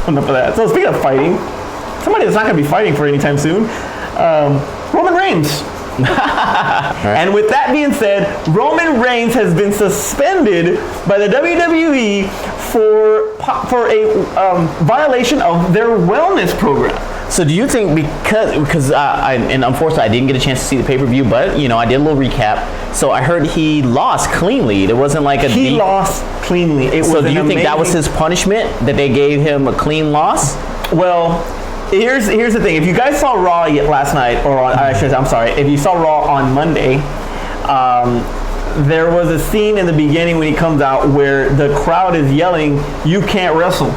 enough of that. So speaking of fighting, somebody that's not going to be fighting for anytime soon, Roman Reigns. And with that being said, Roman Reigns has been suspended by the WWE for a violation of their wellness program. So do you think because and unfortunately I didn't get a chance to see the pay-per-view, but I did a little recap. So I heard he lost cleanly. There wasn't like a he lost cleanly. So do you think that was his punishment, that they gave him a clean loss? Well, here's the thing. If you guys saw Raw last night, if you saw Raw on Monday, there was a scene in the beginning when he comes out where the crowd is yelling, "You can't wrestle."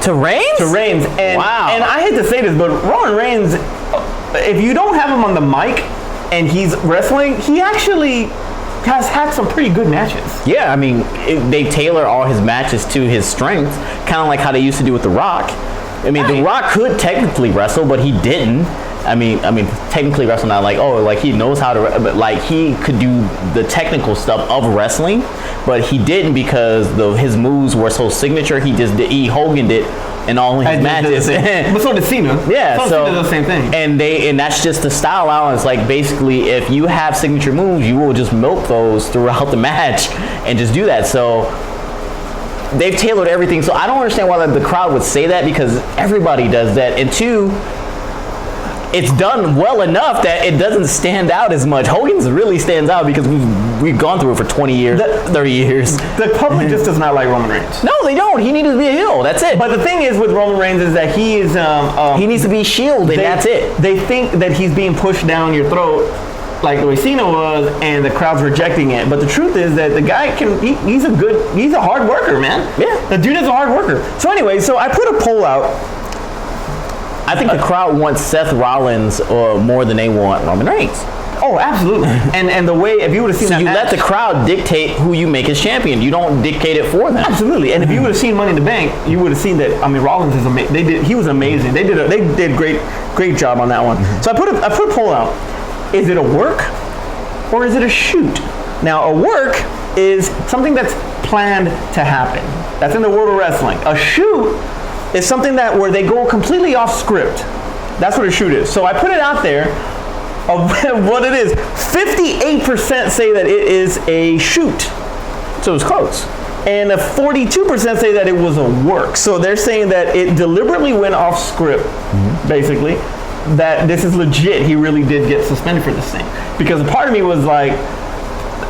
To Reigns? To Reigns. And, wow. And I hate to say this, but Roman Reigns, if you don't have him on the mic and he's wrestling, he actually has had some pretty good matches. Yeah, I mean, they tailor all his matches to his strengths, kind of like how they used to do with The Rock. I mean, The Rock could technically wrestle, but he didn't. I mean, technically wrestle, not like, he knows how to, but like he could do the technical stuff of wrestling, but he didn't because his moves were so signature. He Hogan'd it in all his matches. But so did Cena. Yeah, so Cena did the same thing. And that's just the style now. It's like basically if you have signature moves, you will just milk those throughout the match and just do that. So they've tailored everything. So I don't understand why the crowd would say that, because everybody does that. And two, it's done well enough that it doesn't stand out as much. Hogan's really stands out because we've gone through it for 20 years, 30 years. The public just does not like Roman Reigns. No, they don't. He needs to be a heel. That's it. But the thing is with Roman Reigns is that he is... he needs to be shielded, and that's it. They think that he's being pushed down your throat like the way Cena was, and the crowd's rejecting it. But the truth is that the guy he's a hard worker, man. Yeah. The dude is a hard worker. So anyway, so I put a poll out. I think the crowd wants Seth Rollins more than they want Roman Reigns. Oh, absolutely. and the way, if you would have seen that match, let the crowd dictate who you make as champion. You don't dictate it for them. Absolutely. And if you would have seen Money in the Bank, you would have seen that. I mean, Rollins is amazing. He was amazing. They did great job on that one. So I put a poll out. Is it a work or is it a shoot? Now, a work is something that's planned to happen. That's in the world of wrestling. A shoot is something where they go completely off script. That's what a shoot is. So I put it out there of what it is. 58% say that it is a shoot. So it's close. And 42% say that it was a work. So they're saying that it deliberately went off script, basically. That this is legit. He really did get suspended for this thing. Because a part of me was like,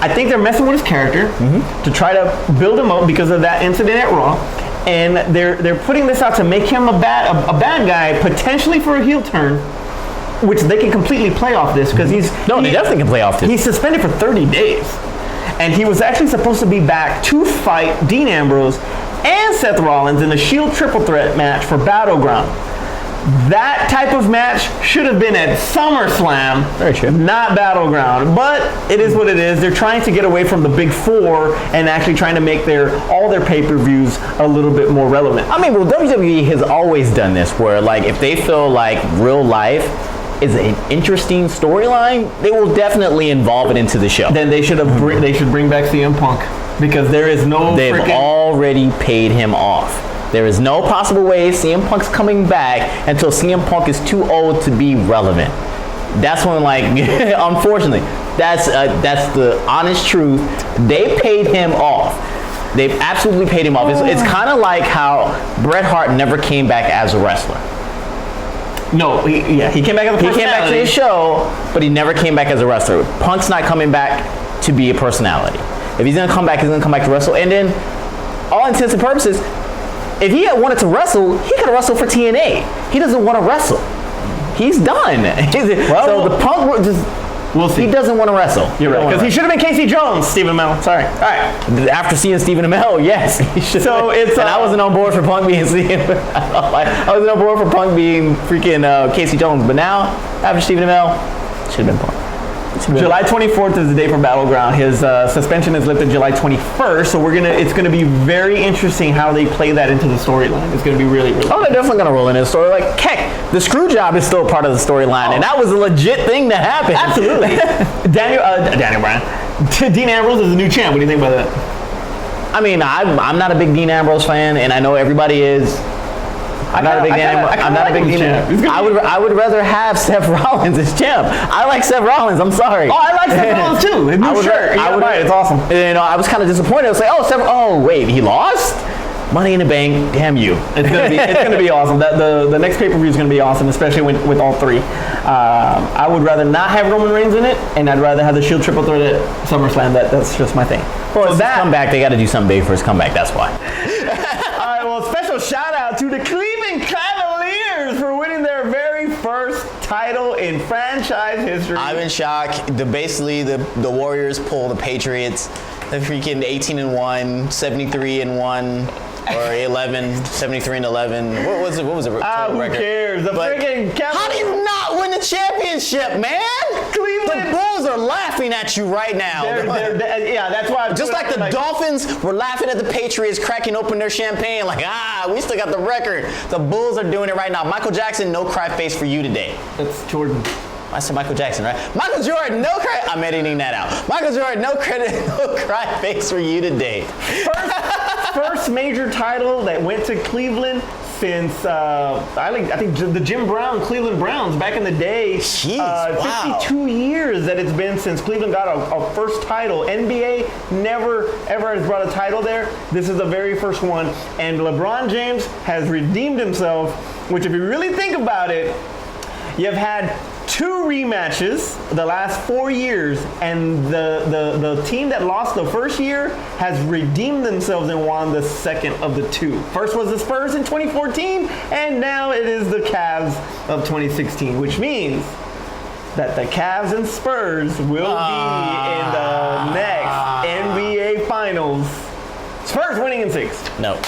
I think they're messing with his character to try to build him up because of that incident at Raw. And they're putting this out to make him a bad guy, potentially for a heel turn, which they can completely play off this because they definitely can play off this. He's suspended for 30 days, and he was actually supposed to be back to fight Dean Ambrose and Seth Rollins in the Shield Triple Threat match for Battleground. That type of match should have been at SummerSlam, not Battleground. But it is what it is. They're trying to get away from the big four and actually trying to make all their pay-per-views a little bit more relevant. I mean, well, WWE has always done this, where like if they feel like real life is an interesting storyline, they will definitely involve it into the show. Then they should bring back CM Punk, because there is no. They've already paid him off. There is no possible way CM Punk's coming back until CM Punk is too old to be relevant. That's when, like, unfortunately, that's the honest truth. They paid him off. They've absolutely paid him off. It's kind of like how Bret Hart never came back as a wrestler. No, he came back as a personality. He came back to his show, but he never came back as a wrestler. Punk's not coming back to be a personality. If he's gonna come back, he's gonna come back to wrestle. And then, all intents and purposes, if he had wanted to wrestle, he could have wrestled for TNA. He doesn't want to wrestle. He's done. So the Punk we'll see. He doesn't want to wrestle. You're right. Because he should have been Casey Jones, Stephen Amell. Sorry. All right. After seeing Stephen Amell, yes. He should. So it's. And I wasn't on board for Punk being I wasn't on board for Punk being freaking Casey Jones. But now, after Stephen Amell, should have been Punk. July 24th is the day for Battleground. His suspension is lifted July 21st, so it's gonna be very interesting how they play that into the storyline. It's gonna be really, really. Oh, they're definitely gonna roll into the story. Like, heck, the screw job is still part of the storyline, and that was a legit thing that happened. Absolutely. Daniel Bryan. Dean Ambrose is the new champ. What do you think about that? I mean, I'm not a big Dean Ambrose fan, and I know everybody is. I'm not a big Daniel. I would rather have Seth Rollins as champ. I like Seth Rollins. I'm sorry. Oh, I like Seth Rollins too. His new shirt. It's awesome. You know, I was kind of disappointed. I was like, oh wait, he lost? Money in the Bank, damn you. It's gonna be awesome. The next pay-per-view is gonna be awesome, especially with all three. I would rather not have Roman Reigns in it, and I'd rather have the Shield triple threat at SummerSlam. That's just my thing. So that comeback, they got to do something big for his comeback. That's why. All right. Well, special shout out to the Cleveland Cavaliers for winning their very first title in franchise history. I'm in shock. Basically, the Warriors pull the Patriots. They're freaking 18-1, 73-1. Or 73-11. What was it? Who record? cares? The freaking Cavaliers. How do you not win the championship, man? Cleveland. The Bulls are laughing at you right now. Yeah, that's why. Just like the Dolphins were laughing at the Patriots cracking open their champagne, like, we still got the record. The Bulls are doing it right now. Michael Jackson, no cry face for you today. That's Jordan. I said Michael Jackson, right? Michael Jordan, no cry. I'm editing that out. Michael Jordan, no credit, no cry face for you today. First major title that went to Cleveland since I think the Jim Brown Cleveland Browns back in the day. Jeez, wow. 52 years that it's been since Cleveland got a first title. NBA never ever has brought a title there. This is the very first one, and LeBron James has redeemed himself. Which, if you really think about it, you've had 2 rematches the last 4 years, and the team that lost the first year has redeemed themselves and won the second of the 2. First was the Spurs in 2014, and now it is the Cavs of 2016, which means that the Cavs and Spurs will be in the next NBA Finals. Spurs winning in 6. No.